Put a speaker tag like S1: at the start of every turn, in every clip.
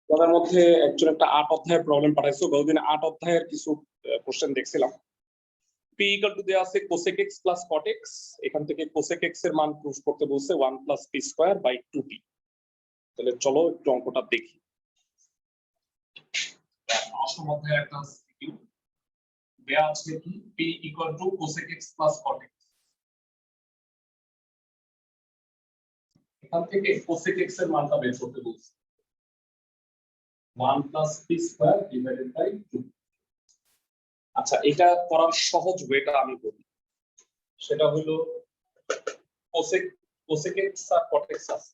S1: তোমাদের মধ্যে একজন একটা 8 অধ্যায়ের প্রবলেম পাঠাইছো, গতদিন 8 অধ্যায়ের কিছু কোশ্চেন দেখছিলাম। p equal to দেয়া আছে cosec x plus cot x, এখান থেকে cosec x এর মান প্রুফ করতে বলছে 1 plus p square by 2p। তাহলে চলো একটু অঙ্কটা দেখি। অষ্টম অধ্যায়ের একটা সিকিউ দেয়া আছে কি p equal to cosec x plus cot x, এখান থেকে cosec x এর মানটা বের করতে বলছে 1 plus p square divided by 2। আচ্ছা, এটা করার সহজ ওয়েটা আমি বলি, সেটা হলো cosec x আর cot x আছে,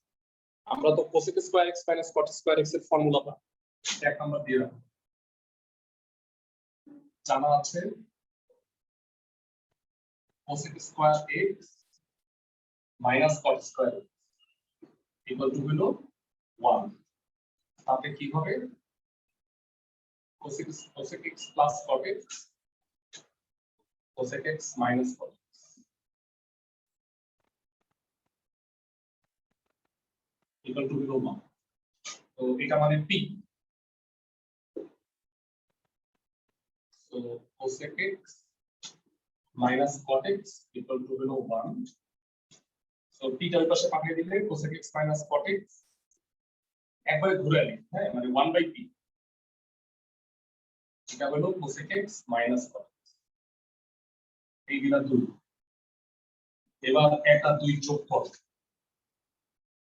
S1: আমরা তো cosec square x minus cot square x এর ফর্মুলাটা এক নাম্বার দিয়ে রাখবো। জানা আছে cosec square x minus cot square x equal to হলো 1। তাহলে কি হবে cosec x plus cot x, cosec x minus cot x equal to হলো 1। তো এটা মানে p, so cosec x minus cot x equal to হলো 1। so p টার পাশে পাঠিয়ে দিলে cosec x minus cot x একবারে ঘুরে আনি, হ্যাঁ মানে 1 by p, এটা হলো cosec x minus cot x, এই দিলা 2। এবার একটা 2 যোগ করো,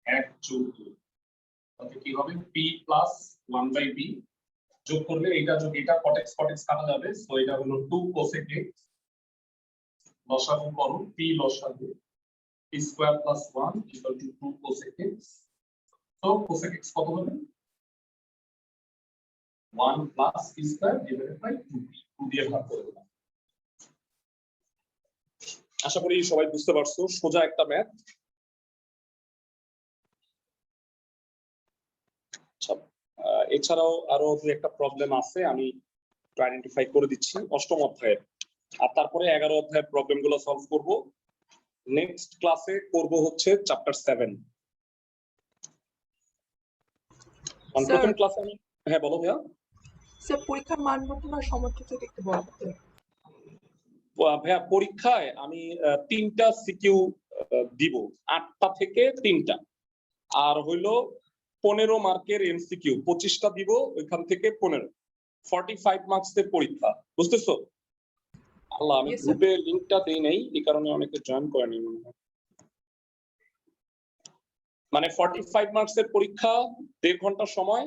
S1: 1 যোগ 2 তাহলে কি হবে p plus 1 by p, যোগ করলে এটা যোগ এটা cot x কাটা যাবে, সো এটা হলো 2 cosec x, লসাগু করো p লসাগু p square plus 1 equal to 2 cosec x। তো cosec x কত হবে 1 plus p square divided by 2p, 2 দিয়ে ভাগ করে দিলাম। আশা করি সবাই বুঝতে পারছো, সোজা একটা ম্যাথ। এছাড়াও আরো একটা প্রবলেম আছে, আমি আইডেন্টিফাই করে দিচ্ছি অষ্টম অধ্যায়ের, আর তারপরে 11 অধ্যায়ের প্রবলেমগুলো সলভ করব। নেক্সট ক্লাসে করব হচ্ছে চ্যাপ্টার 7। প্রথম ক্লাসে আমি হ্যাঁ বলো ভাইয়া।
S2: স্যার পরীক্ষার মান বর্তমান সমর্থন থেকে একটু বলতে।
S1: ভাইয়া পরীক্ষায় আমি 3টা সিকিউ দিব, 8টা থেকে 3টা, আর হইলো 15 মার্কের এমসিকিউ 25টা দিব, ওইখান থেকে 15, 45 মার্কসের পরীক্ষা। বুঝতেছো? আল্লাহ, আমি গ্রুপে লিংকটা দেই নাই, এই কারণে অনেকে জয়েন করেনি মনে হয়। মানে 45 মার্কসের পরীক্ষা, 1.5 ঘন্টা সময়,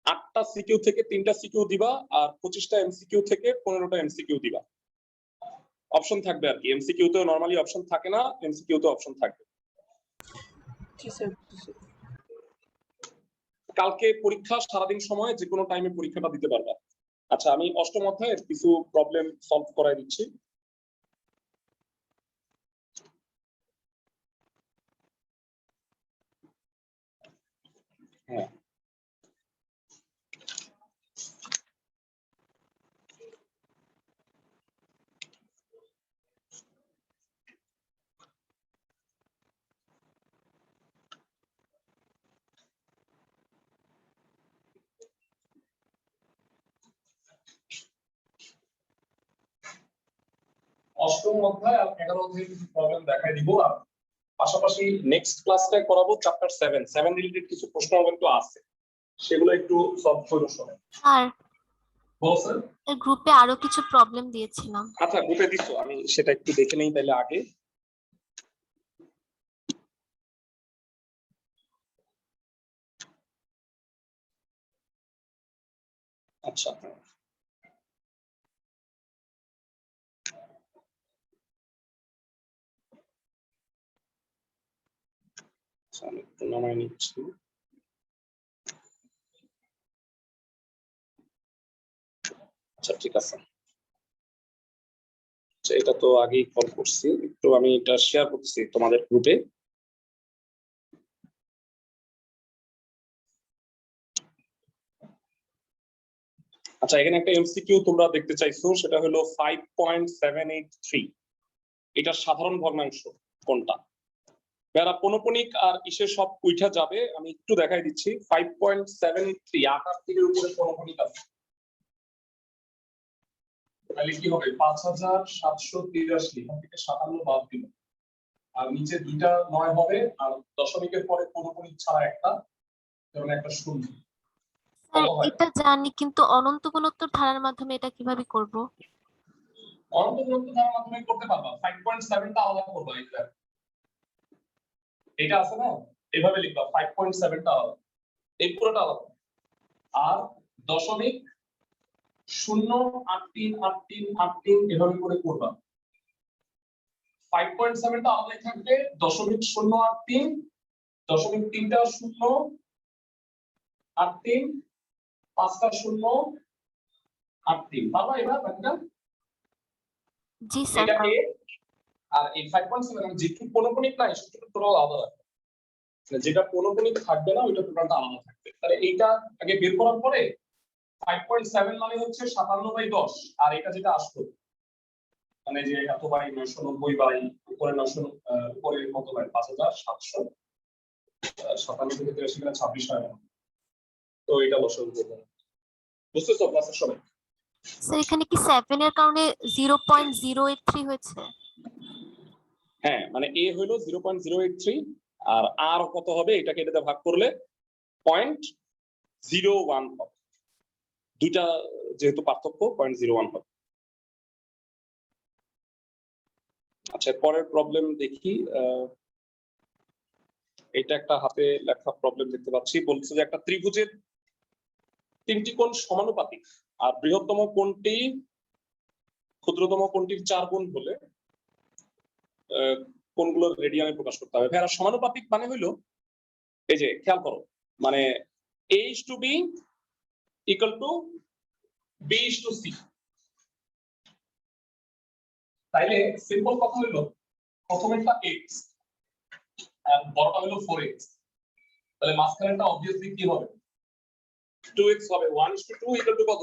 S1: 8টা সিকিউ থেকে 3টা সিকিউ দিবা, আর 25টা এমসিকিউ থেকে 15টা এমসিকিউ দিবা। অপশন থাকবে আর কি, এমসিকিউ তে নরমালি অপশন থাকে না, এমসিকিউ তে অপশন থাকবে। কালকে পরীক্ষা, সারাদিন সময় যে কোনো টাইমে পরীক্ষাটা দিতে পারবা। আচ্ছা, আমি অষ্টম অধ্যায়ের কিছু প্রবলেম সলভ করাই দিচ্ছি। হ্যাঁ, অষ্টম অধ্যায় আর 11 অধ্যায়ে কিছু প্রবলেম দেখাই দিব, আর পাশাপাশি নেক্সট ক্লাসটায় করাবো চ্যাপ্টার 7 রিলেটেড কিছু প্রশ্ন কিন্তু আছে, সেগুলো একটু সলভ করে শোনেন।
S3: স্যার
S1: বল স্যার।
S3: এই গ্রুপে আরো কিছু প্রবলেম দিয়েছিলাম।
S1: আচ্ছা, গ্রুপে দিছো, আমি সেটা একটু দেখে নেই তাহলে আগে। আচ্ছা, আমি একটু নামাই নিচ্ছি। আচ্ছা ঠিক আছে, আচ্ছা এটা তো আগেই কল করছি, একটু আমি এটা শেয়ার করছি তোমাদের গ্রুপে। আচ্ছা, এখানে একটা এমসিকিউ তোমরা দেখতে চাইছো, সেটা হলো 5.783, এটা সাধারণ ভগ্নাংশ কোনটা? যারা পনপনিক আর ইসের সব উঠা যাবে, আমি একটু দেখাই দিচ্ছি। 5.73 88 এর উপরে পনপনিক আছে, তাহলে কি হবে 5783 এখান থেকে 57 বাদ দিল, আর নিচে দুইটা 9 হবে, আর দশমিকের পরে পনপনিক ছাড়া একটা, যেমন একটা শূন্য।
S3: স্যার এটা জানি, কিন্তু অনন্ত গুণোত্তর ধারার মাধ্যমে এটা কিভাবে করব?
S1: অনন্ত গুণোত্তর ধারার মাধ্যমে করতে পারবা, 5.7 টা আলাদা করবা। এটা আছে না, এভাবে লিখবা 5.7 টা আলাদা, এই পুরোটা আলাদা, আর দশমিক 0838383 এভাবে করে করবা। 5.7 টা আলাদা থাকবে, দশমিক 083 দশমিক 3টা 0 83 5টা 0 83 পাবা এবার বাকিটা।
S3: জি স্যার।
S1: এটা এ, আর এই 5.7 আমি যেটুকু পনপনিক নাই সেটুকু টোটাল আলাদা রাখবে, যেটা পনপনিক থাকবে না ওইটা টোটালটা আলাদা থাকবে। তাহলে এইটা আগে বের করার পরে 5.7 মানে হচ্ছে 57/10, আর এটা যেটা আসতো মানে যে এত বাই 990 বাই উপরে 900 উপরে কত বাই 5797 থেকে 83 মানে 26 হয় না, তো এটা বসে দেব। বুঝতেছো ক্লাসের সময়?
S3: স্যার এখানে কি 7 এর কারণে 0.083 হয়েছে?
S1: হ্যাঁ, মানে এ হলো 0.083, আর আর কত হবে এটাকে এটাতে ভাগ করলে 0.01 হবে, দুইটা যেহেতু পার্থক্য 0.01 হবে। আচ্ছা, পরের প্রবলেম দেখি। এটা একটা হাতে লেখা প্রবলেম দেখতে পাচ্ছি, বলছে যে একটা ত্রিভুজের 3টি কোণ সমানুপাতিক, আর বৃহত্তম কোণটি ক্ষুদ্রতম কোণটির 4 গুণ হলে কোণগুলো রেডিয়ানে প্রকাশ করতে হবে। ভাইরা সমানুপাতিক মানে হইলো, এই যে খেয়াল করো, মানে a/b equal to b/c, তাইলে সিম্পল কথা হইলো প্রথমেরটা x আর বড়টা হলো 4x, তাহলে মাঝখানেরটা অবভিয়াসলি কি হবে 2x হবে। 1:2 equal to কত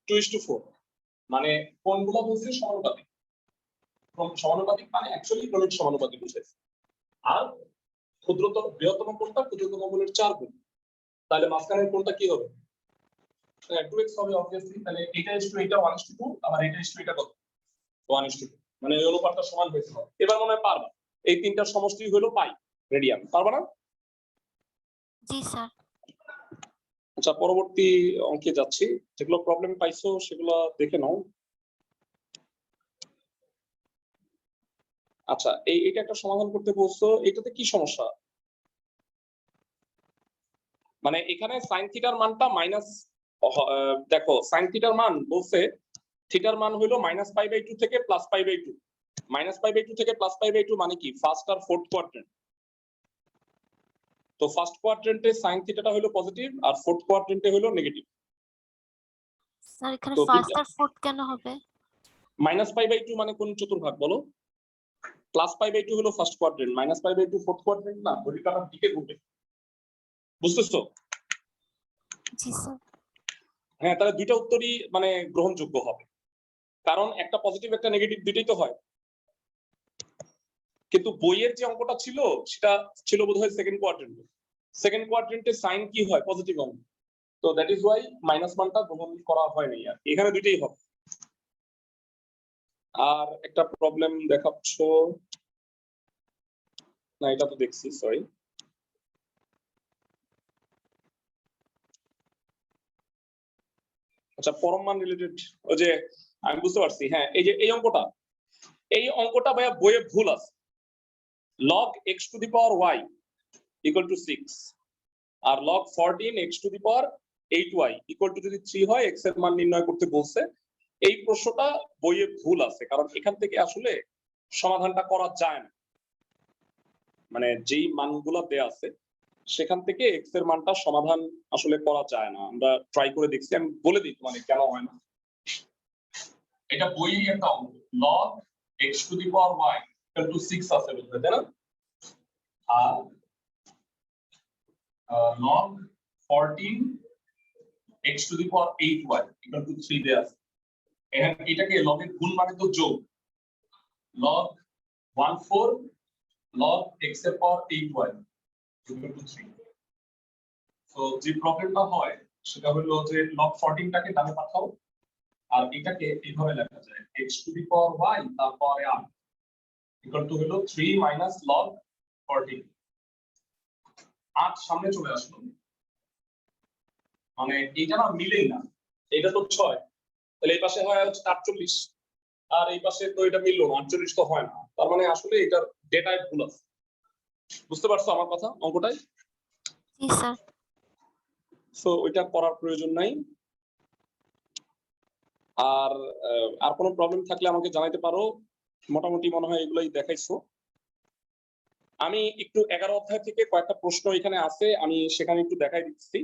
S1: 2:4, মানে কোণগুলো বলছে সমানুপাতিক। সমানুপাতিক মানে অ্যাকচুয়ালি ক্রমিক সমানুপাতিক বুঝাইছে, আর ক্ষুদ্রতম বৃহত্তম কোণটা ক্ষুদ্রতম কোণের 4 গুণ, তাহলে মাঝখানের কোণটা কি হবে 2x হবে অবভিয়াসলি। তাহলে এটা এটা 1:2, আবার এটা এটা কত 1:2, মানে এই অনুপাতটা সমান হয়েছে। এবার মনে হয় পারবা, এই তিনটার সমষ্টি হলো পাই রেডিয়ান, পারবা না?
S3: জি স্যার।
S1: আচ্ছা, পরবর্তী অঙ্কে যাচ্ছি। যেগুলো প্রবলেম পাইছো সেগুলো দেখে নাও। আচ্ছা, এটা একটা সমাধান করতে বলছো, এটাতে কি সমস্যা? মানে এখানে সাইন থিটার মানটা মাইনাস, দেখো সাইন থিটার মান বলছে, থিটার মান হলো -π/2 থেকে +π/2, -π/2 থেকে +π/2 মানে কি ফার্স্ট আর ফোর্থ কোয়াড্রেন্ট। তো ফার্স্ট কোয়াড্রেন্টে সাইন থিটাটা হলো পজিটিভ, আর ফোর্থ কোয়াড্রেন্টে হলো নেগেটিভ।
S3: স্যার এখানে
S1: তো
S3: ফার্স্ট আর ফোর্থ কেন হবে?
S1: -π/2 মানে কোন চতুর্ভাগ বলো? +π/2 হলো ফার্স্ট কোয়াড্রেন্ট, -π/2 ফোর্থ কোয়াড্রেন্ট না, ঘড়িটার দিকে ঘুরবে। বুঝতেছো?
S3: জি স্যার।
S1: হ্যাঁ, তাহলে দুইটা উত্তরই মানে গ্রহণযোগ্য হবে, কারণ একটা পজিটিভ একটা নেগেটিভ দুইটাই তো হয়। কিন্তু বইয়ের যে অঙ্কটা ছিল সেটা ছিল বোধহয় সেকেন্ড কোয়াড্রেন্টে। সেকেন্ড কোয়াড্রেন্টে সাইন কি হয় পজিটিভ অঙ্ক, তো দ্যাট ইজ ওয়াই মাইনাস মানটা গ্রহণ করা হয়নি। আর এখানে দুইটাই হবে। আর একটা প্রবলেম দেখাচ্ছ না, এটা তো দেখছি, সরি। আচ্ছা, পরম মান রিলেটেড, ওই যে আমি বুঝতে পারছি। হ্যাঁ, এই যে এই অঙ্কটা ভাইয়া বইয়ে ভুল আছে। log x⁴y equal to 6 R log 14 x⁴8y equal to যদি 3 হয়, x এর মান নির্ণয় করতে বলছে। এই প্রশ্নটা বইয়ে ভুল আছে, কারণ এখান থেকে আসলে সমাধানটা করা যায় না। মানে যেই মানগুলো দেয়া আছে সেখান থেকে x এর মানটা সমাধান আসলে করা যায় না। আমরা ট্রাই করে দেখছি, আমি বলে দিই মানে কেন হয় না। এটা বইয়ে একটা অঙ্ক, log x⁴y equal to 6 আছে বলতে, তাই না? আর log 14 x⁴8y equal to 3 দেয়া আছে। এখানে এটাকে লগ এর গুণ মানে তো যোগ, log 14 log x এর পাওয়ার 8y equal to 3। সো যে প্রবলেমটা হয় সেটা হলো যে log 14 টাকে ডানে পাঠাও আর এটাকে এইভাবে লেখা যায় x to the power y তারপর r equal to হলো 3 minus log 14। 8 সামনে চলে আসলো, মানে এটা না মিলেই না, এটা তো 6 তাহলে এই পাশে হয় হচ্ছে 48 আর এই পাশে তো এটা মিললো না, 48 তো হয় না, তার মানে আসলে এটার ডেটায় ভুল আছে। বুঝতে পারছো আমার কথা অঙ্কটাই?
S3: জি স্যার।
S1: সো ওইটা করার প্রয়োজন নাই। আর আর কোনো প্রবলেম থাকলে আমাকে জানাইতে পারো। মোটামুটি মনে হয় এগুলাই দেখাইছো। আমি একটু 11 অধ্যায় থেকে কয়েকটা প্রশ্ন এখানে আছে, আমি সেখানে একটু দেখাই দিচ্ছি।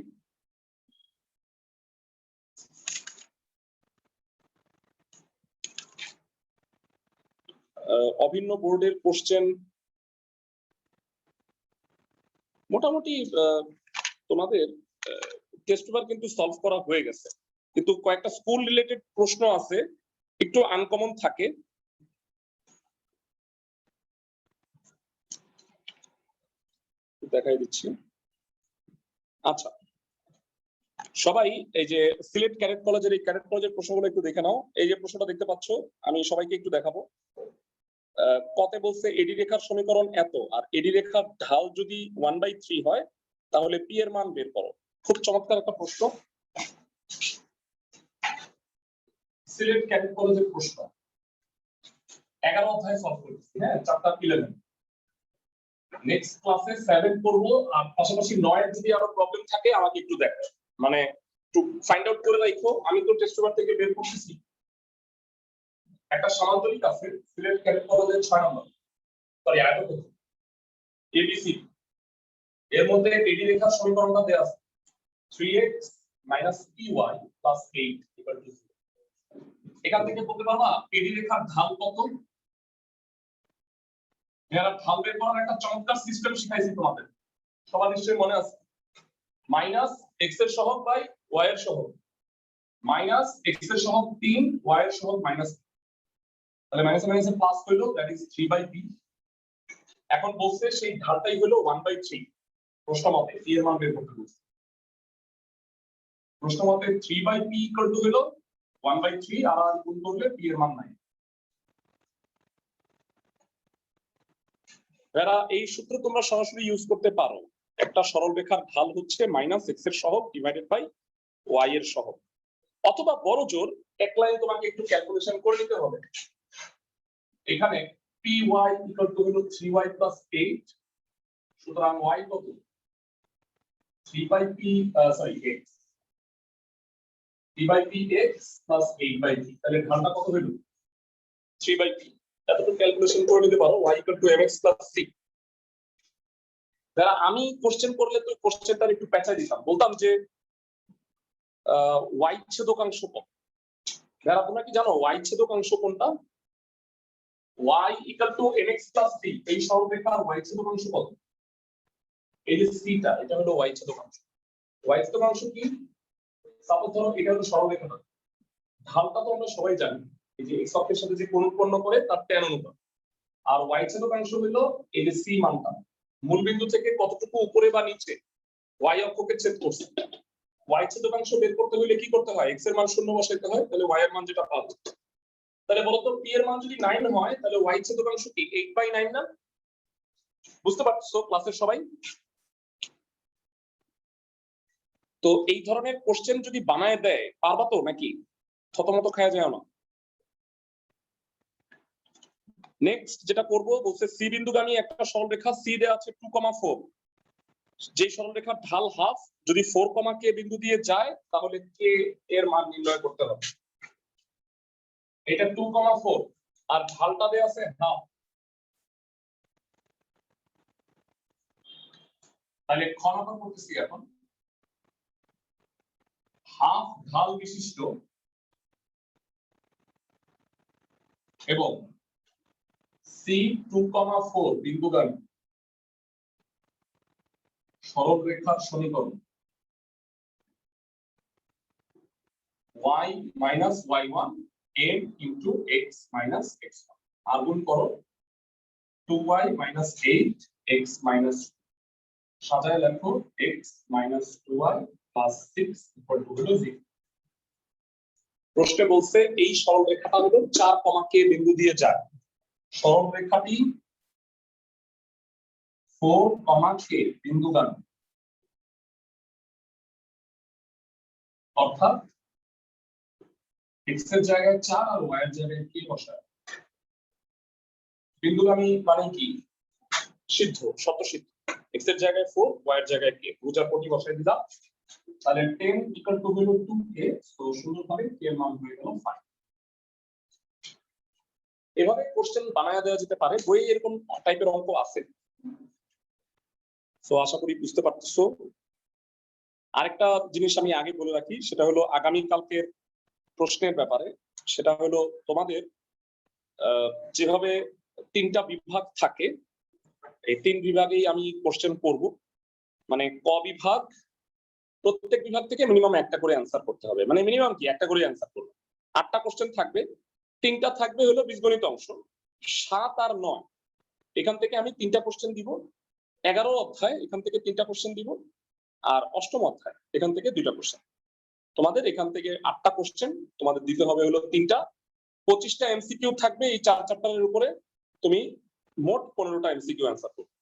S1: অভিন্ন বোর্ডের কোশ্চেন মোটামুটি তোমাদের টেস্ট পেপার কিন্তু সলভ করা হয়ে গেছে, কিন্তু কয়েকটা স্কুল রিলেটেড প্রশ্ন আছে একটু আনকমন থাকে। দেখাই দিচ্ছি। আচ্ছা সবাই এই যে সিলেট ক্যাডেট কলেজের এই ক্যাডেট কলেজের প্রশ্নগুলো একটু দেখে নাও। এই যে প্রশ্নটা দেখতে পাচ্ছ আমি সবাইকে একটু দেখাবো। কতে বলছে এডি রেখার সমীকরণ এত আর এডি রেখার ঢাল যদি 1/3 হয় তাহলে পি এর মান বের করো। খুব চমৎকার একটা প্রশ্ন, সিলেট ক্যাডেট কলেজের প্রশ্ন। 11 অধ্যায় সলভ করতেছি, হ্যাঁ চ্যাপ্টার 11। নেক্সট ক্লাসে 7 করব, আর পাশাপাশি 9 এর যদি আরো প্রবলেম থাকে আমাকে একটু দেখো, মানে একটু ফাইন্ড আউট করে রাখো। আমি তো টেস্ট পেপার থেকে বের করতেছি। একটা সমান্তরিক আছে সিলেট ক্যাডেট কলেজের 6 নম্বর, সরি আয়তক্ষেত্র এবিসি, এর মধ্যে এডি রেখার সমীকরণটা দেয়া আছে 3x - py + 8 = 0। এখান থেকে বলতে পারবা এডি রেখার ঢাল কত? যারা ঢাল বের করার একটা চমৎকার সিস্টেম শিখাইছি তোমাদের, সবার নিশ্চয়ই মনে আছে। মাইনাস x এর সহগ বাই y এর সহগ, মাইনাস x এর সহগ 3 y এর সহগ -3, তাহলে মাইনাস মাইনাসে প্লাস হইলো, দ্যাট ইজ 3/p। এখন বলছে সেই ঢালটাই হলো 1/3। প্রশ্ন মতে p এর মান বের করতে বলছে। প্রশ্ন মতে 3/p = হলো 1/3 আর গুণ করলে p এর মান 9। যারা এই সূত্র তোমরা সরাসরি ইউজ করতে পারো, একটা সরল রেখার ঢাল হচ্ছে -x এর সহগ ডিভাইডেড বাই y এর সহগ, অথবা বড় জোর এক লাইনে তোমাকে একটু ক্যালকুলেশন করে নিতে হবে। এখানে py = হলো 3y + 8, সুতরাং y কত? 3/p x 3/px + 8/p, তাহলে ঢালটা কত হলো? 3/p। এতটুকু ক্যালকুলেশন করে নিতে পারো। y = mx + c। যারা আমি কোশ্চেন করলে তো কোশ্চেনটা একটু পেঁচাই দিতাম, বলতাম যে y ছেদকাংশ কত? যারা তোমরা কি জানো y ছেদকাংশ কোনটা? y = mx + c, এই সরলরেখার y ছেদকাংশ কত? এই যে c টা, এটা হলো y ছেদকাংশ। y ছেদকাংশ কি? সাপোজ ধরো এটা হলো সরলরেখাটা, ঢালটা তো আমরা সবাই জানি, এই যে x অক্ষের সাথে যে কোণ উৎপন্ন করে তার tan অনুপাত। আর y ছেদকাংশ হলো এই যে c মানটা, মূল বিন্দু থেকে কতটুকু উপরে বা নিচে y অক্ষকে ছেদ করছে। y ছেদকাংশ বের করতে হলে কি করতে হয়? x এর মান 0 বসাইতে হয়, তাহলে y এর মান যেটা পাবো। তাহলে বলো তো p এর মান যদি 9 হয় তাহলে y ছেদকাংশ কি 8/9 না? বুঝতে পারছো ক্লাসের সবাই? তো এই ধরনের কোশ্চেন যদি বানায় দেয় পারবা তো নাকি? থতমত খায়া যায় না। নেক্সট যেটা করব বলছে সি বিন্দুগামী একটা সরলরেখা সি দেয়া আছে 2,4, যে সরলরেখার ঢাল হাফ, যদি 4, k বিন্দু দিয়ে যায় তাহলে k এর মান নির্ণয় করতে হবে। এটা 2,4 আর ঢালটা দেয়া আছে হাফ, তাহলে খ নম্বর করতেছি এখন। হাফ ঢাল বিশিষ্ট এবং সি 2,4 বিন্দুগামী সরলরেখার সমীকরণ y - y1 m * x - x1 আর গুণ করো 2y minus 8 x minus সাজায় লেখো x minus 2y plus 6 equal to হলো 0। প্রশ্নে বলছে এই সরল রেখাটা হলো 4, k বিন্দু দিয়ে যায়। সরল রেখাটি 4, k বিন্দুগামী, অর্থাৎ x এর জায়গায় 4 আর y এর জায়গায় k বসায়। বিন্দুগামী মানে কি? সিদ্ধ, শতসিদ্ধ। x এর জায়গায় 4, y এর জায়গায় k, বুঝার প্রতি বসায় দিলাম। তাহলে 10 ইকুয়াল টু হলো 2k, তো সুন্দরভাবে k এর মান হয়ে গেল 5। এভাবে কোশ্চেন বানায়া দেওয়া যেতে পারে, বইয়ে এরকম টাইপের অঙ্ক আছে। তো আশা করি বুঝতে পারতেছো। আরেকটা জিনিস আমি আগে বলে রাখি, সেটা হলো আগামী কালকের প্রশ্নের ব্যাপারে। সেটা হলো তোমাদের যেভাবে 3টা বিভাগ থাকে, এই 3 বিভাগেই আমি কোশ্চেন করব। মানে ক বিভাগ, প্রত্যেক বিভাগ থেকে মিনিমাম একটা করে অ্যান্সার করতে হবে। মানে মিনিমাম কি একটা করে অ্যান্সার করবে। 8টা কোশ্চেন থাকবে, 3টা থাকবে হলো বীজগণিত অংশ, 7 আর 9 এখান থেকে আমি 3টা কোশ্চেন দিব। 11 অধ্যায় এখান থেকে 3টা কোশ্চেন দিব, আর 8ম অধ্যায় এখান থেকে 2টা কোশ্চেন। তোমাদের এখান থেকে 8টা কোশ্চেন তোমাদের দিতে হবে হলো 3টা। 25টা এমসিকিউ থাকবে এই 4 চ্যাপ্টারের উপরে। তুমি মোট 15টা এমসিকিউ অ্যান্সার করবে।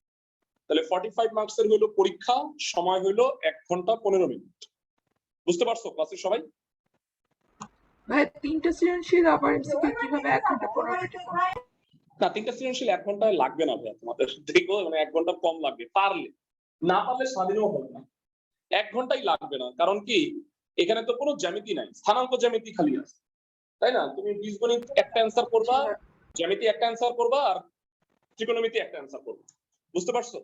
S1: তাহলে 45 মার্কসের হলো পরীক্ষা, সময় হলো 1 ঘন্টা 15 মিনিট। বুঝতে পারছো ক্লাসের সবাই?
S2: ভাই 3টা সৃজনশীল আবার এমসিকিউ কিভাবে 1 ঘন্টা 15 মিনিটে করব?
S1: না, 3টা সৃজনশীল 1 ঘন্টায় লাগবে না ভাই, তোমাদের দেখো মানে 1 ঘন্টা কম লাগবে পারলে। না পারলে স্বাধীনও হবে না, 1 ঘন্টাই লাগবে না। কারণ কি, এখানে তো কোনো জ্যামিতি নাই, স্থানাঙ্ক জ্যামিতি খালি আছে, তাই না? তুমি বীজগণিত একটা অ্যান্সার করবা, জ্যামিতি একটা অ্যান্সার করবা, আর ত্রিকোণমিতি একটা অ্যান্সার করবা। বুঝতে পারছো?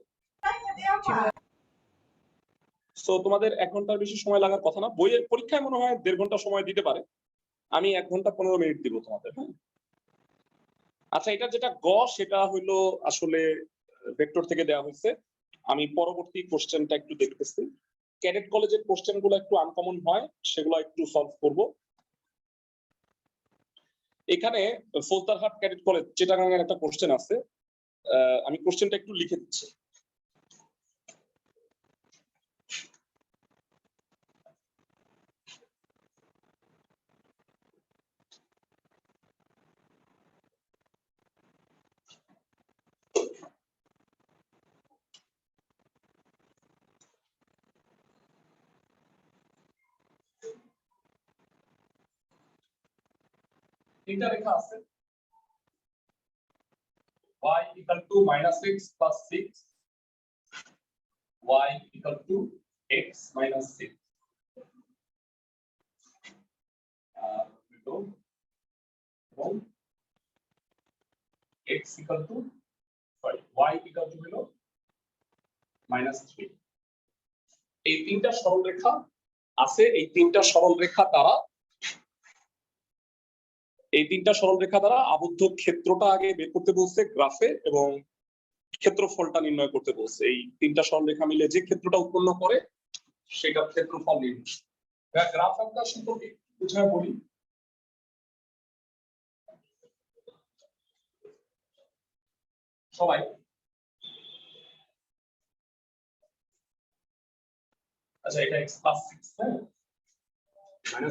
S1: সো তোমাদের 1 ঘন্টার বেশি সময় লাগার কথা না। বইয়ের পরীক্ষায় মনে হয় 1.5 ঘন্টা সময় দিতে পারে, আমি 1 ঘন্টা 15 মিনিট দিব তোমাদের। হ্যাঁ, আচ্ছা, এটা যেটা গ সেটা হলো আসলে ভেক্টর থেকে দেওয়া হয়েছে। আমি পরবর্তী কোশ্চেনটা একটু দেখতেছি। ক্যাডেট কলেজের কোশ্চেন গুলো একটু আনকমন হয়, সেগুলো একটু সলভ করব। এখানে ফৌজদারহাট ক্যাডেট কলেজ চিটাগাংয়ের একটা কোশ্চেন আছে, আমি কোশ্চেনটা একটু লিখে দিচ্ছি। তিনটা রেখা আছে, y equal to -x plus 6, y equal to x minus 6, x equal to y equal to হলো -3। এই তিনটা সরল রেখা আছে, এই তিনটা সরল রেখা দ্বারা আবদ্ধ ক্ষেত্রটা আগে বের করতে বলছে গ্রাফে, এবং ক্ষেত্রফলটা নির্ণয় করতে বলছে। এই তিনটা সরলরেখা মিলে যে ক্ষেত্রটা উৎপন্ন করে সেটা ক্ষেত্রফল নির্ণয়। গ্রাফ আঁকা সম্পর্কে বুঝায় বলি। সবাই আচ্ছা, এটা x plus 6, হ্যাঁ,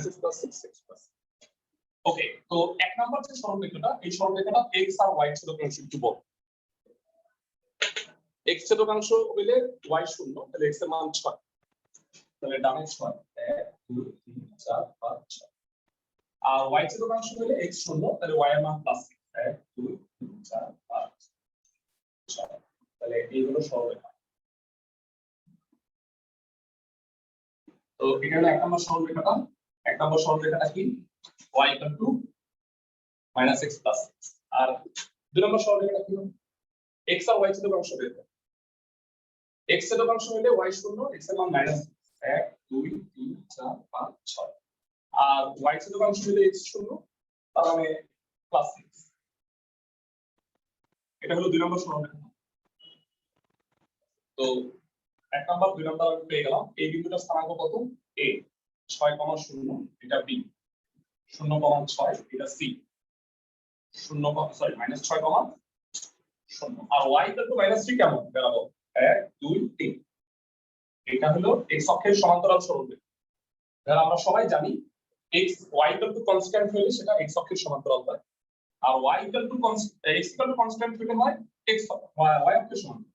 S1: -x plus 6, x plus। ওকে, তো 1 নাম্বার যে সরলরেখাটা, এই সরলরেখাটা x আর y ছেদকাংশ একটু বল। x ছেদকাংশ হইলে y 0, তাহলে x এর মান 6, তাহলে ডানে 6, 1 2 3 4 5 6। আর y ছেদকাংশ হইলে x 0, তাহলে y এর মান +6, 1 2 3 4 5 6। তাহলে এই হলো সরলরেখা। তো এটা হলো 1 নম্বর সরলরেখাটা। 1 নম্বর সরলরেখাটা কি? y equal to -x plus 6। আর 2 নম্বর সরলরেখাটা কি? x আর y ছেদকাংশ বের করো। x ছেদকাংশ হলে y 0, x এর মান -1 2 3 4 5 6। আর y ছেদকাংশ হলে x 0, তার মানে +6। এটা হলো 2 নম্বর সরলরেখা। তো 1 নম্বর 2 নম্বর আমি পেয়ে গেলাম। এই বিন্দুটার স্থানাঙ্ক কত? a, 6,0, এটা b, 0,6 এটা c, -6, শূন্য। আর y ইকুয়াল টু -3 কেমন বেরাবো 1 2 3, এটা হলো x অক্ষের সমান্তরাল সরলরেখা। যারা আমরা সবাই জানি x y equal to constant হলে সেটা x অক্ষের সমান্তরাল হয়, আর y ইকুয়াল টু কনস্ট্যান্ট হলে হয় x y অক্ষের সমান্তরাল।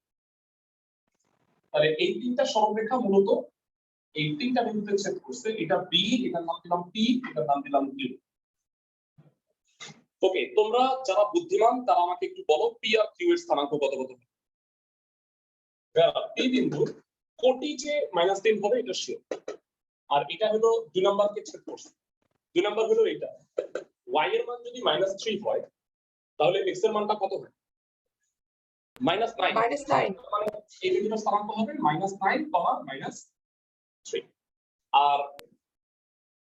S1: তাহলে এই তিনটা সরলরেখা মূলত এই তিনটা বিন্দুতে ছেদ করছে। এটা b, এটার নাম দিলাম p, এটার নাম দিলাম q। ওকে, তোমরা যারা বুদ্ধিমান তারা আমাকে একটু বলো p আর q এর স্থানাঙ্ক কত কত হবে। p বিন্দু কোটি যে -3 হবে এটা শিওর, আর এটা হলো 2 নাম্বারকে ছেদ করছে। 2 নাম্বার হলো এটা। y এর মান যদি -3 হয় তাহলে x এর মানটা কত হয়? -9।
S2: -9।
S1: মানে এই বিন্দুটার স্থানাঙ্ক হবে -9, -3। আর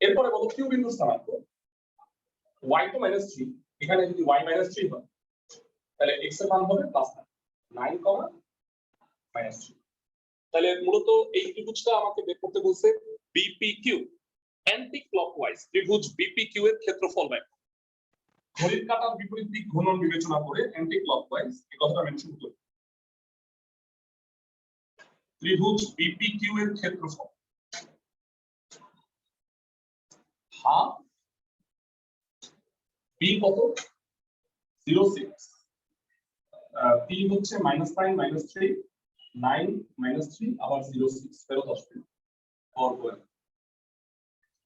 S1: এরপরে বলো q বিন্দুর স্থানাঙ্ক। y তো -3, এখানে যদি y -3 হয় তাহলে x এর মান হবে +9, -3। তাহলে মূলত এই ত্রিভুজটা আমাকে বের করতে বলছে BPQ, অ্যান্টি ক্লকওয়াইজ ত্রিভুজ BPQ এর ক্ষেত্রফল বের। ঘড়ির কাঁটার বিপরীত দিক ঘূর্ণন বিবেচনা করে অ্যান্টি ক্লকওয়াইজ এই কথাটা মেনশন করি। ত্রিভুজ BPQ এর ক্ষেত্রফল হাফ b কত 06, p হচ্ছে -9 -3, 9 -3 আবার 06 ফেরত আসবে বর্গ।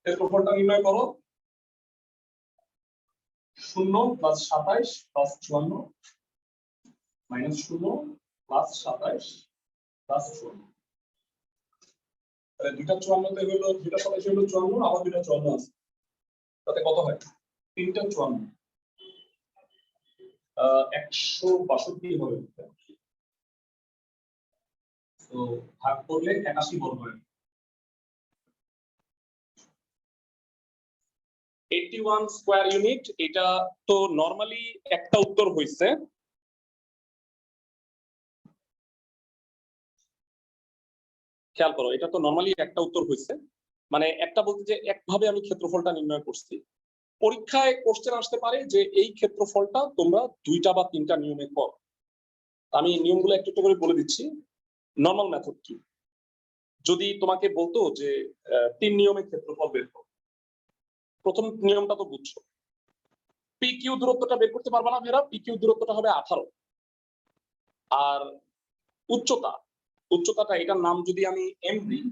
S1: ক্ষেত্রফলটা নির্ণয় করো। 0 + 27 + 54 -0 + 27 + 54। তাহলে দুইটা 54 তে হলো, দুইটা 27 হলো 54, আবার দুইটা 54 আছে, তাতে কত হয়? তিনটা 54 162 হবে। তো ভাগ করলে 81 বর্গ হয়। 81 স্কয়ার ইউনিট। এটা তো নরমালি একটা উত্তর হইছে। খেয়াল করো, এটা তো নরমালি একটা উত্তর হইছে, মানে একটা বলতে যে একভাবে আমি ক্ষেত্রফলটা নির্ণয় করছি। পরীক্ষায় কোশ্চেন আসতে পারে যে এই ক্ষেত্রফলটা তোমরা দুইটা বা তিনটা নিয়মে করো। আমি নিয়মগুলো একটু একটু করে বলে দিচ্ছি। নরমাল মেথড কি? যদি তোমাকে বলতো যে 3 নিয়মে ক্ষেত্রফল বের করো, প্রথম নিয়মটা তো বুঝছো। PQ দূরত্বটা বের করতে পারবা না ভেরা? PQ দূরত্বটা হবে 18। আর উচ্চতাটা এটার নাম যদি আমি m দিই,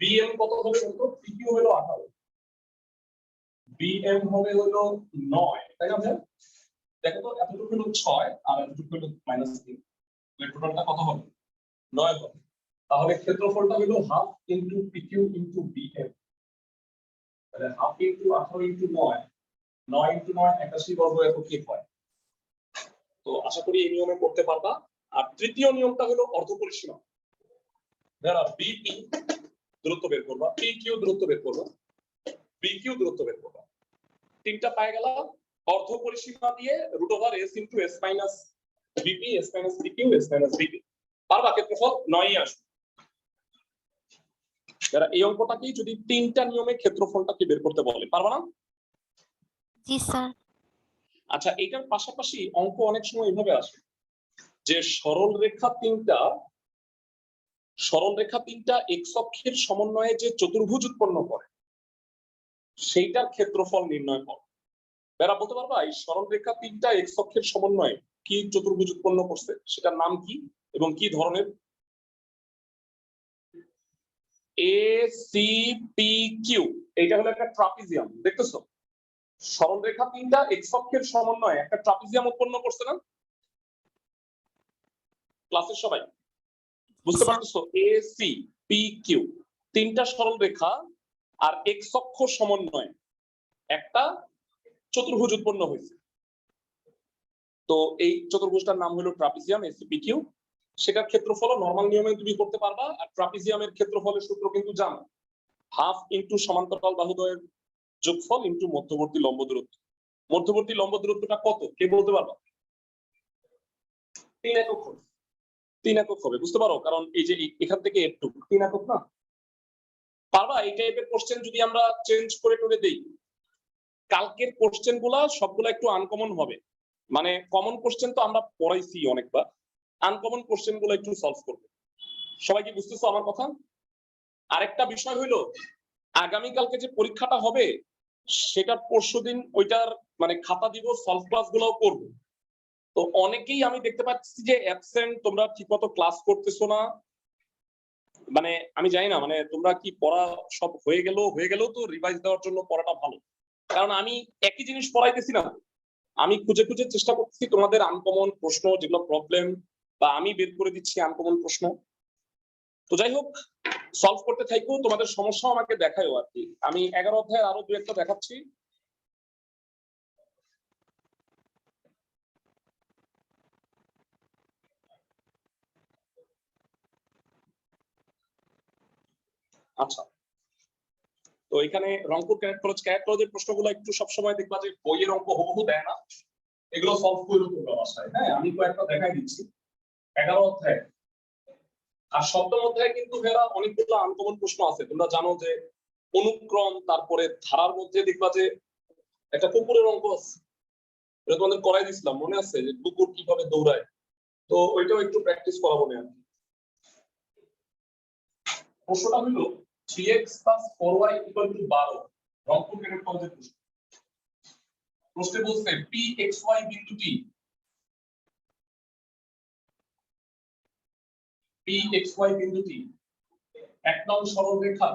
S1: bm কত হবে বলতো? PQ হলো 18, bm হবে হলো 9, তাই না ভাই? দেখো তো এতটুকু হলো 6 আর এতটুকু হলো -3, তাহলে টোটালটা কত হবে? 9 হবে। তাহলে ক্ষেত্রফলটা হলো half into PQ into bm। তাহলে হাফ ইনটু 18 ইনটু 9, 9 ইনটু 9 81 বর্গ একক হয়। তো আশা করি এই নিয়মে করতে পারবা। আর তৃতীয় নিয়মটা হলো অর্ধপরিসীমা। যারা BP দূরত্ব বের করবা, PQ দূরত্ব বের করবা, BQ দূরত্ব বের করবা, তিনটা পায়ে গেল অর্ধপরিসীমা দিয়ে √s * s - BP s - PQ s - BP পারবা? ক্ষেত্রফল 9ই আসবে। যারা এই অঙ্কটাকে যদি তিনটা নিয়মে ক্ষেত্রফলটাকে বের করতে বলে, পারবা না?
S3: জি স্যার।
S1: আচ্ছা, এটার পাশাপাশি অঙ্ক অনেক সময় এভাবে আসে যে সরল রেখা তিনটা x অক্ষের সমন্বয়ে যে চতুর্ভুজ উৎপন্ন করে সেইটার ক্ষেত্রফল নির্ণয় করো। বেরা বলতে পারবা এই সরল রেখা তিনটা x অক্ষের সমন্বয়ে কি চতুর্ভুজ উৎপন্ন করছে, সেটার নাম কি এবং কি ধরনের? ACPQ এইটা হলো একটা ট্রাপিজিয়াম। দেখতেছো সরল রেখা তিনটা x অক্ষের সমন্বয়ে একটা ট্রাপিজিয়াম উৎপন্ন করছে না? ক্লাসের সবাই বুঝতে পারতেছো? ACPQ তিনটা সরল রেখা আর x অক্ষ সমন্বয়ে একটা চতুর্ভুজ উৎপন্ন হয়েছে। তো এই চতুর্ভুজটার নাম হলো ট্রাপিজিয়াম, ACPQ। সেটার ক্ষেত্রফল নরমাল নিয়মে তুমি করতে পারবা। আর ট্রাপিজিয়ামের ক্ষেত্রফলের সূত্র কিন্তু জানো, হাফ ইনটু সমান্তরাল বাহুদ্বয়ের যোগফল ইনটু মধ্যবর্তী লম্ব দূরত্ব। মধ্যবর্তী লম্ব দূরত্বটা কত কে বলতে পারবা? 3 একক হবে। 3 একক হবে, বুঝতে পারো? কারণ এই যে এখান থেকে একটু 3 একক না? পারবা? এই টাইপের কোশ্চেন যদি আমরা চেঞ্জ করে দেই, কালকের কোশ্চেন গুলা সবগুলা একটু আনকমন হবে।
S4: মানে কমন কোশ্চেন তো আমরা পড়াইছি অনেকবার, আনকমন কোশ্চেন গুলো একটু সলভ করবো। সবাই কি বুঝতেছো আমার কথা? আরেকটা বিষয় হইলো, আগামীকালকে যে পরীক্ষাটা হবে সেটার পরশুদিন ওইটার মানে খাতা দিব, সলভ ক্লাস গুলোও করবো। তো অনেকেই আমি দেখতে পাচ্ছি যে অ্যাবসেন্ট, তোমরা ঠিকমতো ক্লাস করতেছো না। মানে আমি জানি না, মানে তোমরা কি পড়া সব হয়ে গেলেও তো রিভাইজ দেওয়ার জন্য পড়াটা ভালো, কারণ আমি একই জিনিস পড়াইতেছি না, আমি খুঁজে খুঁজে চেষ্টা করতেছি তোমাদের আনকমন প্রশ্ন যেগুলো প্রবলেম, বা আমি বের করে দিচ্ছি আনকমন প্রশ্ন। তো যাই হোক, সলভ করতে থাকো, তোমাদের সমস্যা আমাকে দেখায়ও আর কি। আমি 11 অধ্যায়ের আরো দু একটা দেখাচ্ছি। আচ্ছা, তো এখানে রংপুর ক্যাডেট কলেজের প্রশ্নগুলো একটু সবসময় দেখবা যে বইয়ের অঙ্ক হুবহু দেয় না, এগুলো সলভ করে তোমরা বাসায়। হ্যাঁ, আমি কয়েকটা দেখাই দিচ্ছি। 11 অধ্যায় আর 7ম অধ্যায়ে কিন্তু এরা অনেকগুলো আনকমন প্রশ্ন আছে। তোমরা জানো যে অনুক্রম, তারপরে ধারার মধ্যে দেখবা যে একটা কুকুরের অঙ্ক আছে, এটা তোমাদের করাই দিছিলাম, মনে আছে যে কুকুর কিভাবে দৌড়ায়? তো ওইটাও একটু প্র্যাকটিস করাবো না। প্রশ্নটা হলো 3x + 4y = 12, রংপুর ক্যাডেট কলেজের প্রশ্ন। প্রশ্নে বলছে pxy বিন্দুটি এক নং সরলরেখা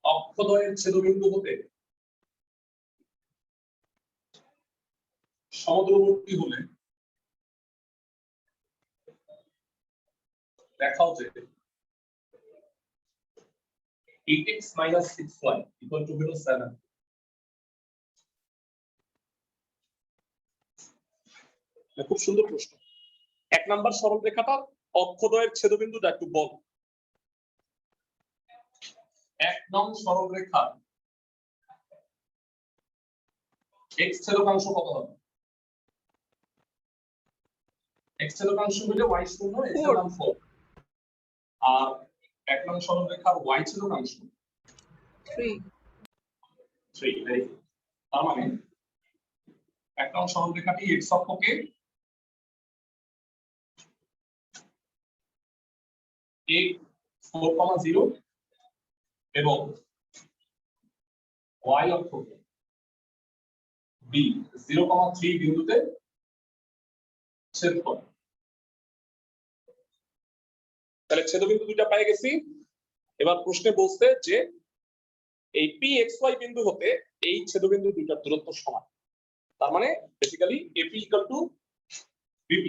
S4: অক্ষদ্বয়ের ছেদবিন্দু হতে সমদূরবর্তী হলে দেখাও যে 8x - 6y = 7। খুব সুন্দর প্রশ্ন। 1 নাম্বার সরলরেখাটা অক্ষদ্বয়ের ছেদবিন্দুটা একটু বল। 1 নং সরলরেখা x ছেদকাংশ কত হবে? x ছেদকাংশ হলে y 0, x এর মান 4। আর 1 নং সরলরেখার y ছেদকাংশ
S2: 3।
S4: তার মানে 1 নং সরলরেখাটি x অক্ষকে a 4,0 এবং y অক্ষকে b 0,3 বিন্দুতে ছেদ করে। তাহলে ছেদবিন্দু দুইটা পেয়ে গেছি। এবার প্রশ্নে বলছে যে এই pxy বিন্দু হতে এই ছেদবিন্দু দুইটার দূরত্ব সমান। তার মানে বেসিক্যালি AP = BP।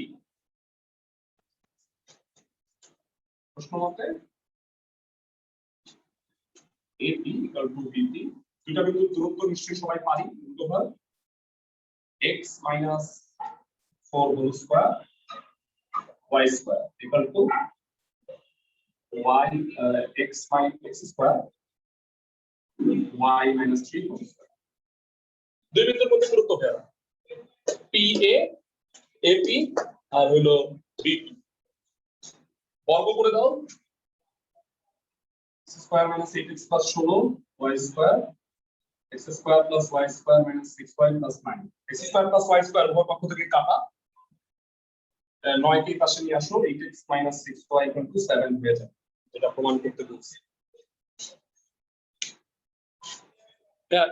S4: প্রশ্ন মতে AP = BP, দুইটা বিন্দুর দূরত্ব নিশ্চয়ই সবাই পারি, √(x - 4 whole square y square = y x square y - 3 whole square. দুই বিন্দুর মধ্যে দূরত্ব হবে PA AP আর হলো BP। বর্গ করে দাও, x square - 8x + 16 y square x square + y square - 6y + 9। x square + y square উভয় পক্ষ থেকে কাটা, 9 কে পাশে নিয়ে আসো, 8x - 6y = 7 হয়ে যায়। এটা প্রমাণ করতে বলছি।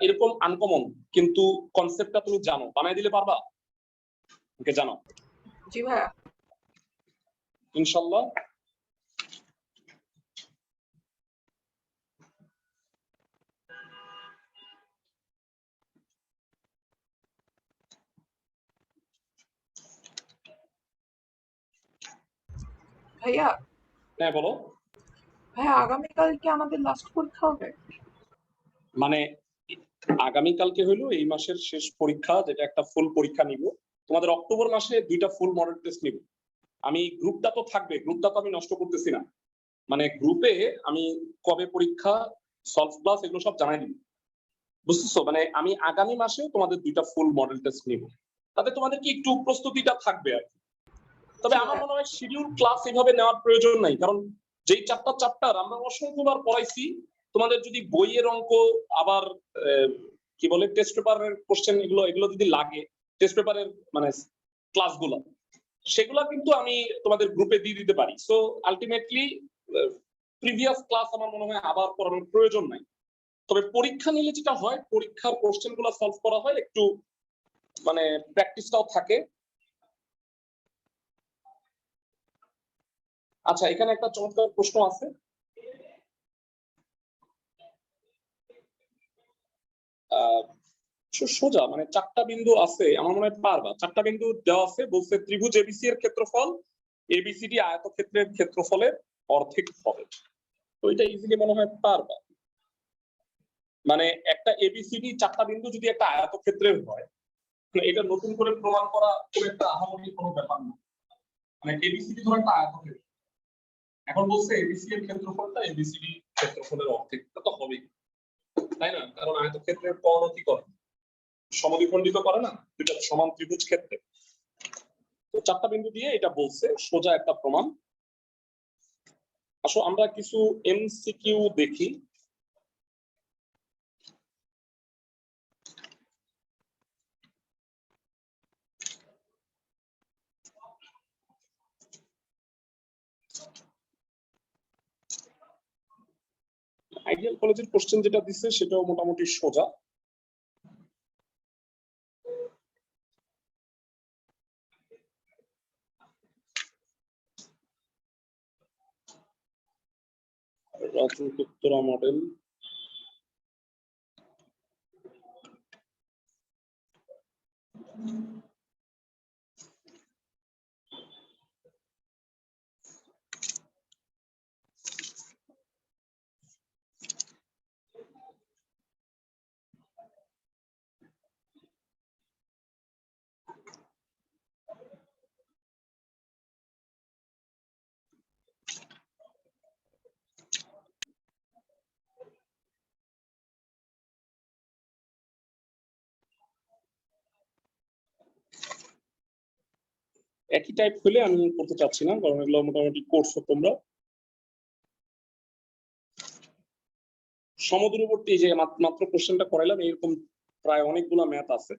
S4: এরকম আনকমন কিন্তু কনসেপ্টটা তুমি জানো, বানাই দিলে পারবা? ওকে জানো?
S2: জি ভাইয়া।
S4: ইনশাআল্লাহ।
S2: ভাইয়া,
S4: হ্যাঁ বলো।
S2: ভাইয়া আগামীকাল কি আমাদের লাস্ট পরীক্ষা হবে?
S4: মানে আগামীকালকে হলো এই মাসের শেষ পরীক্ষা, যেটা একটা ফুল পরীক্ষা নিব। তোমাদের অক্টোবর মাসে 2টা ফুল মডেল টেস্ট নিব। আমি গ্রুপটা তো থাকবে, গ্রুপটা তো আমি নষ্ট করতেছি না। মানে গ্রুপে আমি কবে পরীক্ষা, সলভ ক্লাস এগুলো সব জানাই দিব, বুঝতেছো? মানে আমি আগামী মাসে তোমাদের 2টা ফুল মডেল টেস্ট নিব, তাতে তোমাদের কি একটু প্রস্তুতিটা থাকবে আর কি। তবে আমার মনে হয় শিডিউল ক্লাস এইভাবে নেওয়ার প্রয়োজন নাই, কারণ যেই 4টা চ্যাপ্টার আমরা অসংখ্যবার পড়াইছি, তোমাদের যদি বইয়ের অঙ্ক আবার কি বলে টেস্ট পেপারের কোশ্চেন, এগুলো এগুলো যদি লাগে টেস্ট পেপারের মানে ক্লাসগুলো, সেগুলো কিন্তু আমি তোমাদের গ্রুপে দিয়ে দিতে পারি। সো আলটিমেটলি প্রিভিয়াস ক্লাস আমার মনে হয় আবার করানোর প্রয়োজন নাই। তবে পরীক্ষা নিলে যেটা হয়, পরীক্ষার কোশ্চেন গুলো সলভ করা হয়, একটু মানে প্র্যাকটিসটাও থাকে। আচ্ছা, এখানে একটা চমৎকার প্রশ্ন আছে। সোজা মানে 4টা বিন্দু আছে, আমার মনে হয় পারবা। 4টা বিন্দু দেওয়া আছে, বলছে ত্রিভুজ এবিসি এর ক্ষেত্রফল এবিসিডি আয়তক্ষেত্রের ক্ষেত্রফলের অর্ধেক হবে। তো এটা ইজিলি মনে হয় পারবা। মানে একটা এবিসিডি 4টা বিন্দু যদি একটা আয়তক্ষেত্রের হয়, এটা নতুন করে প্রমাণ করা খুব একটা আহামরি কোনো ব্যাপার না। মানে এবিসিডি ধরো একটা আয়তক্ষেত্র, এখন বলছে এবিসি এর ক্ষেত্রফলটা এবিসিডি ক্ষেত্রফলের অর্ধেকটা তো হবেই, তাই না? কারণ আয়তক্ষেত্রের কর্ণ কি করে, সমদ্বিখণ্ডিত করে না দুইটা সমান ত্রিভুজ ক্ষেত্রে। তো 4টা বিন্দু দিয়ে এটা বলছে, সোজা একটা প্রমাণ। আসো আমরা কিছু এমসিকিউ দেখি। আইডিয়াল কলেজের কোশ্চেন যেটা দিচ্ছে সেটাও মোটামুটি সোজা। রাজউত্তরা মডেল, একই টাইপ হলে আমি করতে চাচ্ছি না, কারণ এগুলো মোটামুটি করছো তোমরা। সমদূরবর্তী যে মাত্র কোশ্চেনটা করাইলাম, এরকম প্রায় অনেকগুলা ম্যাথ আছে।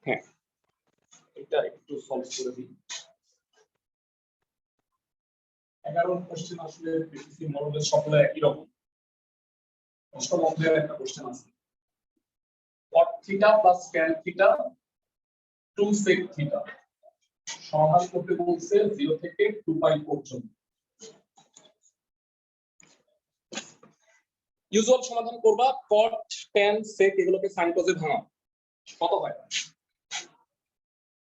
S4: হ্যাঁ, এটা একটু সলভ করে দিই। 11 কোশ্চেন আসলে পিসিসি মডেলের সবগুলো একই রকম। অষ্টম অধ্যায়ের একটা কোশ্চেন আছে, cot theta plus tan theta 2 sec theta সমাধান করতে বলছে 0 থেকে 2 পাই পর্যন্ত। ইউজুয়াল সমাধান করবা, cot tan sec এগুলোকে sin cos এ ভাঙা কত হয়?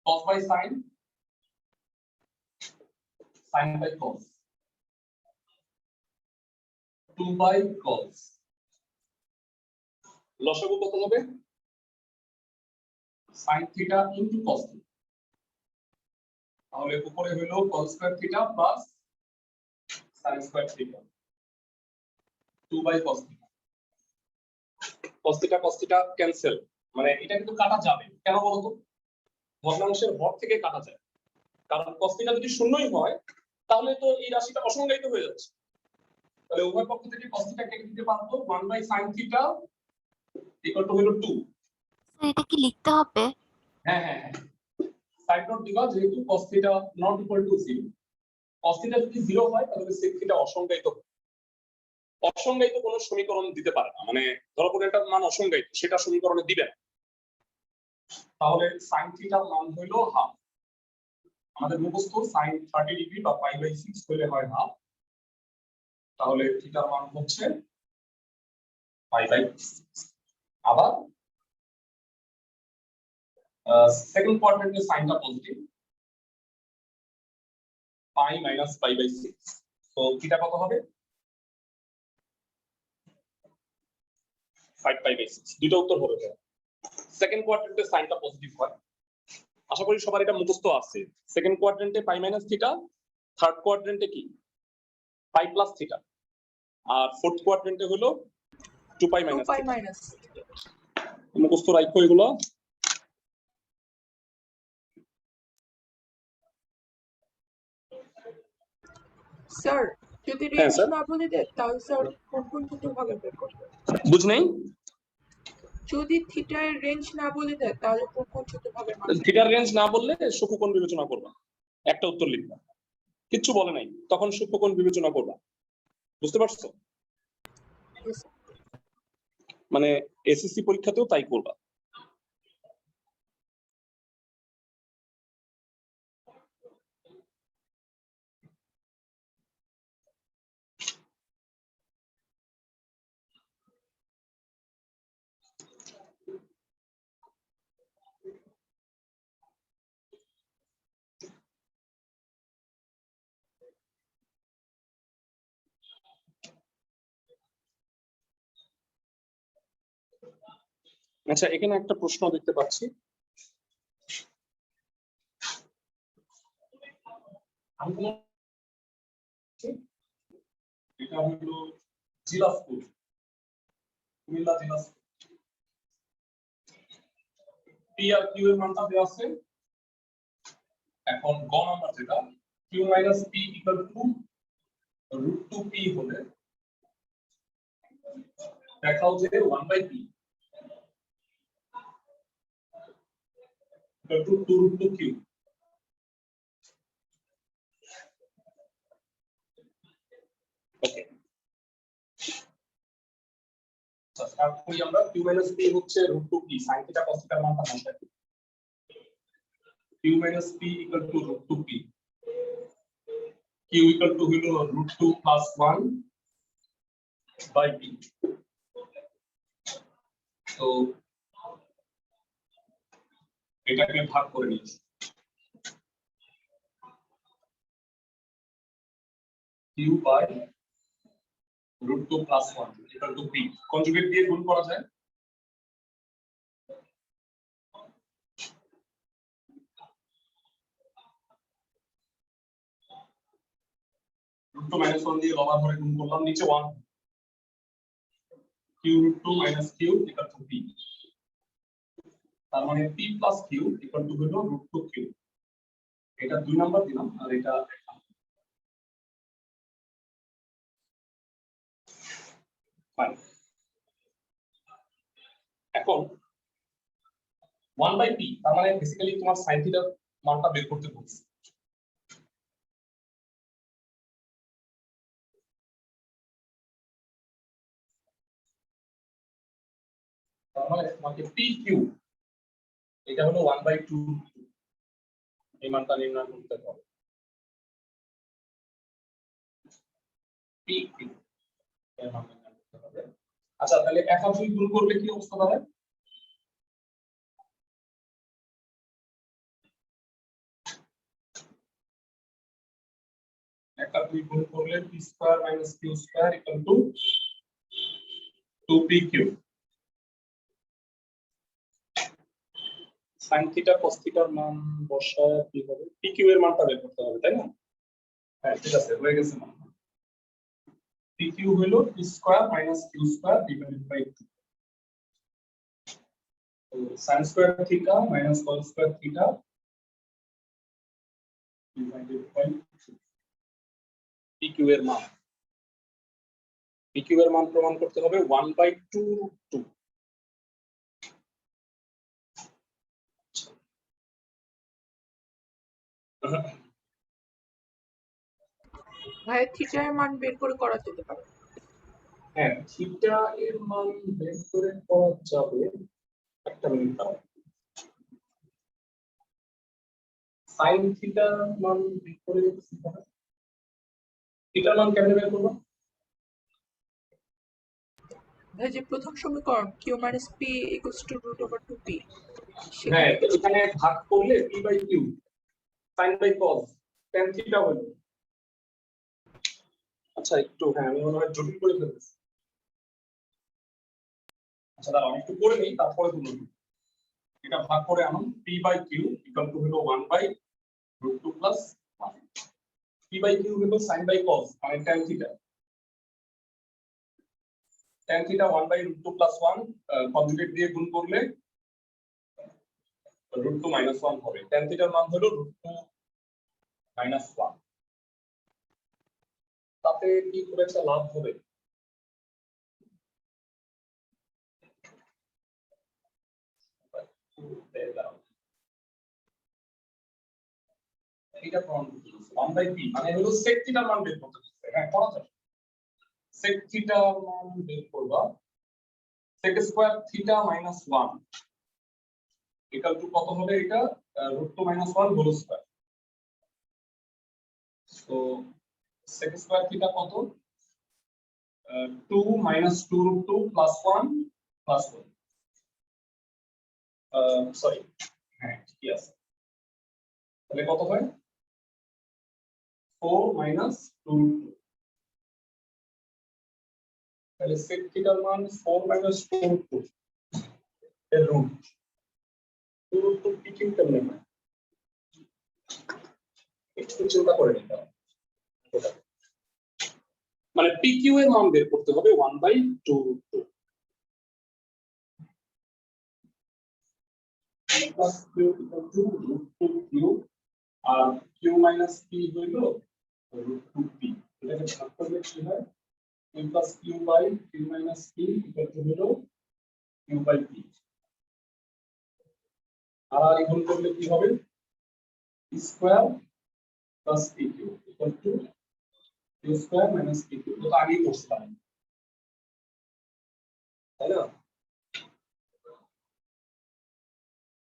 S4: cos by sin, sin by cos, 2 by cos। লসাগু কত হবে? sin theta into cos theta. তাহলে উপরে হলো cos square theta plus sin square theta 2 by cos theta. cos theta cancel, মানে এটা কিন্তু কাটা যাবে। কেন বলতো? ভগ্নাংশের হর থেকে কাটা যায়, কারণ cos থিটা যদি শূন্যই হয় তাহলে তো এই রাশিটা অসংজ্ঞায়িত হয়ে যাচ্ছে। তাহলে উভয় পক্ষ থেকে cos থিটা কেটে দিতে পারবো, 1 by sin theta equal to হলো 2।
S3: স্যার এটা কি লিখতে হবে?
S1: হ্যাঁ হ্যাঁ হ্যাঁ, সাইড নোট দিবা, যেহেতু cos theta not equal to 0। cos theta যদি 0 হয় তাহলে sec থিটা অসংজ্ঞায়িত। অসংজ্ঞায়িত কোনো সমীকরণ দিতে পারে না, মানে ধরো কোনো একটা মান অসংজ্ঞায়িত, সেটা সমীকরণে দিবে না। তাহলে sin থিটার মান হলো হাফ। আমাদের মুখস্থ sin 30 ডিগ্রি বা পাই বাই 6 হলে হয় হাফ। তাহলে থিটার মান হচ্ছে পাই বাই 6। আবার সেকেন্ড কোয়াড্রেন্টে সাইনটা positive, pi minus pi by 6। তো থিটা কত হবে?
S4: 5 দুটো উত্তর হবে। সেকেন্ড কোয়াড্রেন্টে সাইনটা পজিটিভ হয়, আশা করি সবার এটা মুখস্থ আছে। সেকেন্ড কোয়াড্রেন্টে পাই মাইনাস থিটা, থার্ড কোয়াড্রেন্টে কি পাই প্লাস থিটা, আর ফোর্থ কোয়াড্রেন্টে হলো 2 পাই
S2: 2
S4: মাইনাস
S2: পাই
S4: থিটা।
S2: মাইনাস।
S4: মুখস্থ রাখো এগুলো।
S2: স্যার যদি
S4: হ্যাঁ,
S2: রেঞ্জ
S4: স্যার।
S2: না বলে দেয় তাহলে স্যার কোন কোন দুটো ভাগে বের করবে?
S4: বুঝ নেই?
S2: যদি থিটার রেঞ্জ না বলে দেয় তাহলে কোন কোন ছোট ভাগে মান?
S4: থিটার রেঞ্জ না বললে সূক্ষ্মকোণ বিবেচনা করবা, একটা উত্তর লিখবা। কিচ্ছু বলে নাই, তখন সূক্ষ্মকোণ বিবেচনা করবা। বুঝতে পারছো?
S2: Yes, sir.
S4: মানে এসএসসি পরীক্ষাতেও তাই করবা। আচ্ছা, এখানে একটা প্রশ্ন দেখতে পাচ্ছি। এটা হলো জিলাসপুর, কুমিল্লা জিলাসপুর। পি আর কিউ এর মানটা দেওয়া আছে। এখন গ নাম্বার যেটা Q minus P equal to root 2 P হলে দেখাও যে 1/p equal to 2 root 2 Q. Okay, start করি আমরা। কিউ মাইনাস পি হচ্ছে root 2 P, sin theta cos থিটার মানটা জানতে হবে। Q minus P equal to root 2 P, Q equal to হলো রুট 2 প্লাস 1 বাই পি। তো এটাকে ভাগ করে নিচ্ছি, Q by root 2 plus 1 equal to P. Conjugate দিয়ে গুণ করা যায়। রুট 2 মাইনাস 1 দিয়ে লবার ধরে গুণ করলাম, নিচে 1, Q root 2 minus Q equal to P. তার মানে P plus Q equal to হলো রুট 2 কিউ। এটা 2 নাম্বার দিলাম আর এটা 1 নাম্বার। ফাইন। এখন 1/p, তার মানে বেসিক্যালি তোমার sin থিটার মানটা বের করতে বলছে। তার মানে তোমাকে pq, এটা হলো 1/2, এই মানটা নির্ণয় করতে হবে। pq এর মানটা নির্ণয় করতে হবে। আচ্ছা, তাহলে একাংশই গুণ করলে কি অবস্থা দাঁড়ায়? একটা 2 গুণ করলে p square minus q square equal to 2pq। sin theta cos থিটার মান বসায় কি হবে? pq এর মানটা বের করতে হবে, তাই না? হ্যাঁ, ঠিক আছে, হয়ে গেছে মান। pq হলো p square minus q square divided by 2। তো sin square theta minus cos square theta divided by 2। pq এর মান, pq এর মান প্রমাণ করতে হবে 1/2√2।
S2: ভাই থিটার মান বের করে করা যেতে পারে।
S4: হ্যাঁ, থিটা এর মান বের করে করা যাবে। একটা মিনিট দাঁড়াও। sin থিটার মান বের করে থিটার মান কেমনে বের করব?
S2: ভাই যে প্রথম সমীকরণ q minus p equals to root over 2p,
S4: হ্যাঁ, এখানে ভাগ করলে p by q sin by cos tan theta হলো। আচ্ছা, একটু হ্যাঁ, আমি মনে হয় জটিল করে ফেলেছি।
S1: আচ্ছা দাঁড়াও আমি একটু করে নিই তারপরে তুমি এটা ভাগ করে আনো p by q equal to হলো 1 by √2 plus 1 p by q হলো sin বাই cos মানে tan theta 1 by √2 plus 1 conjugate দিয়ে গুণ করলে √2 মাইনাস 1 হবে tan থিটার মান হলো √2 মাইনাস 1 তাতে কি করে একটা লাভ হবে এটা প্রমাণ করতে হচ্ছে 1 বাই p মানে হলো sec থিটার মান বের করতে হচ্ছে হ্যাঁ করা যাবে sec থিটার মান বের করবা sec square theta minus 1 equal to কত হবে এটা √2 minus 1 whole square so sec square theta কত 2 মাইনাস 2 √2 প্লাস 1 প্লাস 1 সরি হ্যাঁ ঠিক আছে তাহলে কত হয় 4 মাইনাস 2 তাহলে sec থিটার মান 4 মাইনাস 2 এর রুট 2 কি কি করলে না একটু চিন্তা করে নিতে হবে মানে pq এর মান বের করতে হবে 1 by 2 plus q equal to √2q আর q minus p হইল √2p এটাকে ভাগ করলে কি হয় q plus q by q minus p equal to হলো q by p আর গুণ করলে কি হবে square plus pq equal to q square minus pq তো আগেই করছিলাম তাই না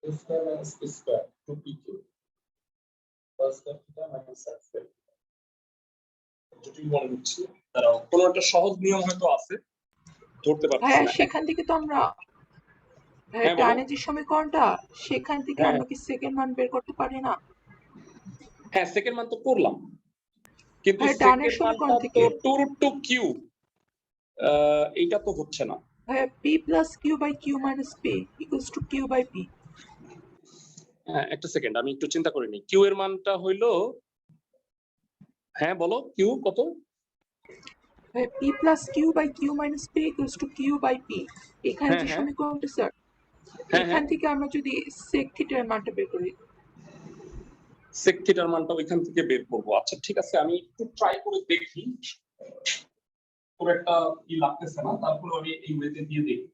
S1: q square minus p square 2pq plus theta minus sin square জটিল মনে হচ্ছে দাঁড়াও কোনো একটা সহজ নিয়ম হয়তো আছে ধরতে পারছি
S2: হ্যাঁ
S1: না
S2: সেখান থেকে তো আমরা
S4: হ্যাঁ, বলো।
S2: ডানে যে সমীকরণটা সেখান থেকে
S4: হ্যাঁ।
S2: আমরা কি সেকেন্ড মান বের করতে পারি না
S4: হ্যাঁ সেকেন্ড মান তো করলাম কিন্তু
S2: হ্যাঁ, ডানের
S4: সেকেন্ড
S2: সমীকরণ
S4: মানটা
S2: থেকে।
S4: তো 2√2q এইটা তো হচ্ছে না
S2: হ্যাঁ p plus q by q minus p equals to q by p
S4: হ্যাঁ একটা সেকেন্ড আমি একটু চিন্তা করে নিই কিউ এর মানটা হইলো হ্যাঁ বলো কিউ কত
S2: হ্যাঁ p plus q by q minus p equals to q by p এখানে
S4: হ্যাঁ,
S2: যে
S4: হ্যাঁ।
S2: সমীকরণটা স্যার
S4: হ্যাঁ,
S2: এখান থেকে আমরা যদি sec থিটার মানটা বের করি
S4: sec থিটার মানটা ওইখান থেকে বের করব আচ্ছা ঠিক আছে আমি একটু ট্রাই করে দেখি খুব একটা কি লাগতেছে না তারপরে আমি এই ওয়েতে দিয়ে দেখি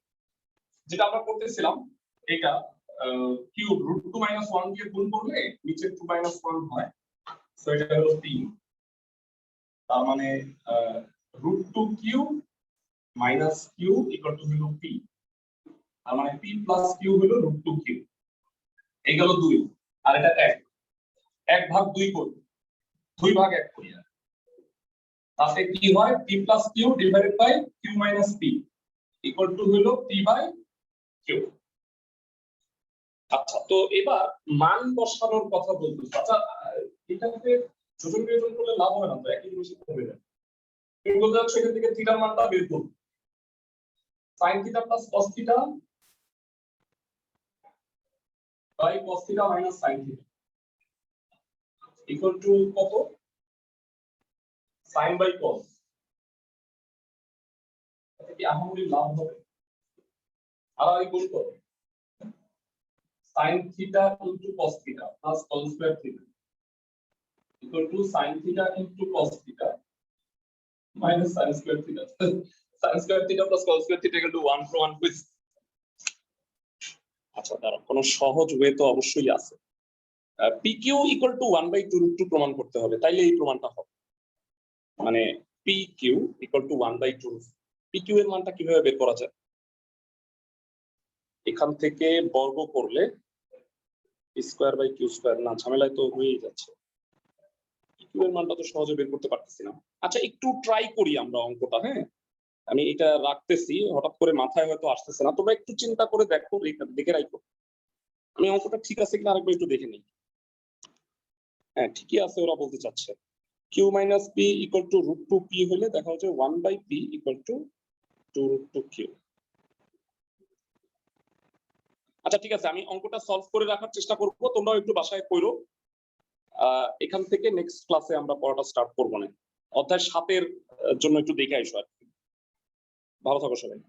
S4: যেটা আমরা করতেছিলাম এটা কিউব √2 মাইনাস 1 দিয়ে গুণ করলে নিচে 2 মাইনাস 1 হয় সো এটা হলো 3 তার মানে √2q minus q equal to হলো p তার মানে p প্লাস q হলো √2q এই গেল 2 আর এটা 1 ভাগ 2 করি 2 ভাগ 1 করি তাতে কি হয় p plus q divided by q minus p equal to হলো p বাই q আচ্ছা তো এবার মান বসানোর কথা বলতেছি আচ্ছা এটাকে যোজন বিয়োজন করলে লাভ হবে না তো একই জিনিস করবে না তুমি বলতে চাচ্ছ এখান থেকে থিটার মানটা বের করব sin theta plus cos theta by cos theta minus sin theta equal to কত sin বাই cos এটা কি আহামরি লাভ হবে আর এই গুণ করো sin theta into cos theta plus cos square theta equal to sin theta into cos theta minus sin square theta. Sin square theta plus cos square theta equal to 1 for 1 quiz. আচ্ছা দাঁড়াও কোনো সহজ way তো অবশ্যই আছে pq equal to 1 by 2√2 প্রমাণ করতে হবে তাইলে এই প্রমাণটা হবে মানে pq equal to 1 by 2 pq এর মানটা কিভাবে বের করা যায় এখান থেকে বর্গ করলে স্কয়ার বাই কিউ স্কয়ার না ঝামেলায় তো হয়েই যাচ্ছে কিউ এর মানটা তো সহজে বের করতে পারতেছি না আচ্ছা একটু ট্রাই করি আমরা অঙ্কটা হ্যাঁ আমি এটা রাখতেছি হঠাৎ করে মাথায় হয়তো আসতেছে না তোমরা একটু চিন্তা করে দেখো দেখে রাখো আমি অঙ্কটা ঠিক আছে কিনা আরেকবার একটু দেখে নিই হ্যাঁ ঠিকই আছে ওরা বলতে চাচ্ছে Q minus P equal to √2p হলে দেখা হচ্ছে 1 by P equal two 2√2q আচ্ছা ঠিক আছে, আমি অঙ্কটা সলভ করে রাখার চেষ্টা করবো, তোমরাও একটু বাসায় পড়ো। এখান থেকে নেক্সট ক্লাসে আমরা পড়াটা স্টার্ট করবো না। অধ্যায় 7-এর জন্য একটু দেখে আইসো আর কি। ভালো থাকো সবাই।